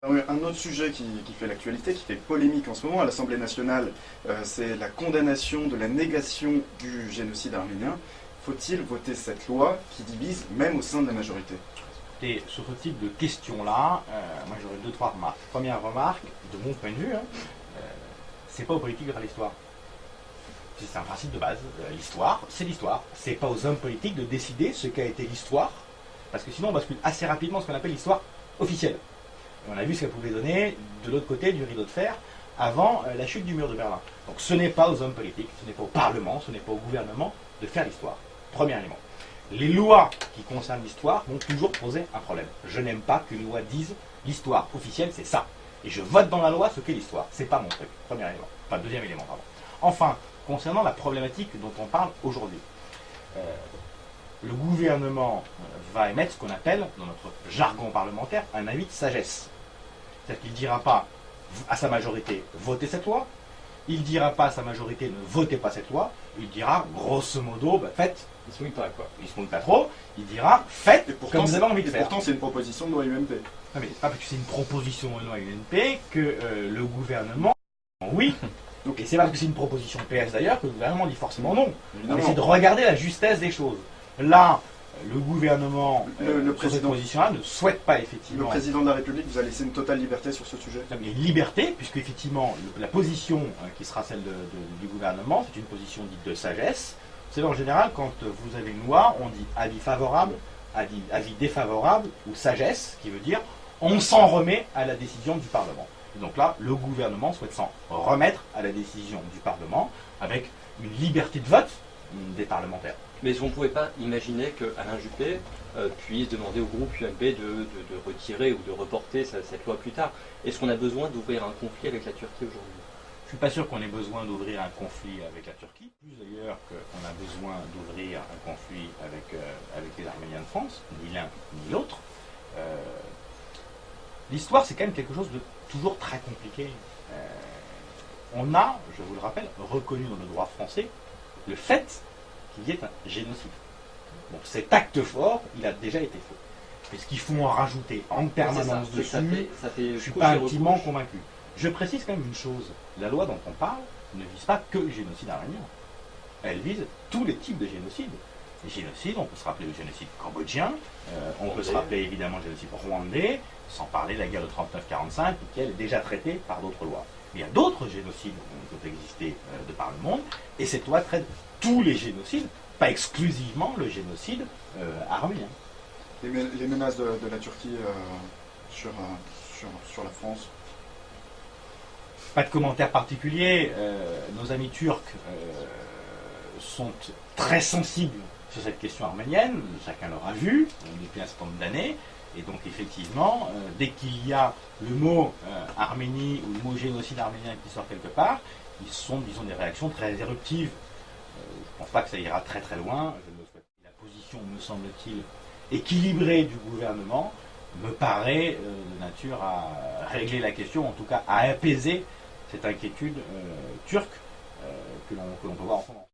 Un autre sujet qui fait l'actualité, qui fait polémique en ce moment à l'Assemblée nationale, c'est la condamnation de la négation du génocide arménien. Faut-il voter cette loi qui divise même au sein de la majorité? Et sur ce type de questions-là, moi j'aurais deux, trois remarques. Première remarque, de mon point de vue, c'est pas aux politiques de faire l'histoire. C'est un principe de base. L'histoire, c'est l'histoire. C'est pas aux hommes politiques de décider ce qu'a été l'histoire, parce que sinon on bascule assez rapidement ce qu'on appelle l'histoire officielle. Et on a vu ce qu'elle pouvait donner de l'autre côté du rideau de fer avant la chute du mur de Berlin. Donc ce n'est pas aux hommes politiques, ce n'est pas au Parlement, ce n'est pas au gouvernement de faire l'histoire. Premier élément. Les lois qui concernent l'histoire vont toujours poser un problème. Je n'aime pas que les lois disent l'histoire officielle, c'est ça. Et je vote dans la loi ce qu'est l'histoire. C'est pas mon truc. Premier élément. Enfin, deuxième élément, pardon. Enfin, concernant la problématique dont on parle aujourd'hui, le gouvernement va émettre ce qu'on appelle, dans notre jargon parlementaire, un avis de sagesse. C'est-à-dire qu'il ne dira pas à sa majorité votez cette loi, il ne dira pas à sa majorité ne votez pas cette loi, il dira grosso modo faites. Il se mouille pas, quoi. Il se mouille pas trop, il dira faites comme vous avez envie de faire. Pourtant, c'est une proposition de loi UMP. Non, mais c'est pas parce que c'est une proposition de loi UMP que le gouvernement, oui. Et c'est pas parce que c'est une proposition PS d'ailleurs que le gouvernement dit forcément non. On essaie de regarder la justesse des choses. Là, le gouvernement, sur cette position-là, ne souhaite pas effectivement... Le président de la République vous a laissé une totale liberté sur ce sujet? Il y a une liberté, puisque effectivement, la position qui sera celle du gouvernement, c'est une position dite de sagesse. Vous savez, en général, quand vous avez une loi, on dit avis favorable, avis défavorable, ou sagesse, qui veut dire on s'en remet à la décision du Parlement. Et donc là, le gouvernement souhaite s'en remettre à la décision du Parlement, avec une liberté de vote des parlementaires. Mais on ne pouvait pas imaginer qu'Alain Juppé puisse demander au groupe UMP de retirer ou de reporter cette loi plus tard. Est-ce qu'on a besoin d'ouvrir un conflit avec la Turquie aujourd'hui? Je ne suis pas sûr qu'on ait besoin d'ouvrir un conflit avec la Turquie, plus d'ailleurs qu'on a besoin d'ouvrir un conflit avec les Arméniens de France, ni l'un ni l'autre. L'histoire, c'est quand même quelque chose de toujours très compliqué. On a, je vous le rappelle, reconnu dans le droit français le fait qu'il y ait un génocide. Donc cet acte fort, il a déjà été fait. Est-ce qu'il faut en rajouter en permanence dessus? Je ne suis pas intimement convaincu. Je précise quand même une chose, la loi dont on parle ne vise pas que le génocide arménien. Elle vise tous les types de génocides. Les génocides, on peut se rappeler le génocide cambodgien, on peut se rappeler évidemment le génocide rwandais, sans parler de la guerre de 39-45, qui elle est déjà traitée par d'autres lois. Mais il y a d'autres génocides qui peuvent exister de par le monde, et cette loi traite tous les génocides, pas exclusivement le génocide arménien. Les menaces de la Turquie sur la France? Pas de commentaires particuliers. Nos amis turcs sont très sensibles sur cette question arménienne, chacun l'aura vu depuis un certain nombre d'années, et donc effectivement, dès qu'il y a le mot Arménie ou le mot génocide arménien qui sort quelque part, ils sont, disons, des réactions très éruptives. Je ne pense pas que ça ira très très loin, je ne le souhaite pas. La position, me semble-t-il, équilibrée du gouvernement me paraît de nature à régler la question, en tout cas à apaiser cette inquiétude turque que l'on peut voir en ce moment.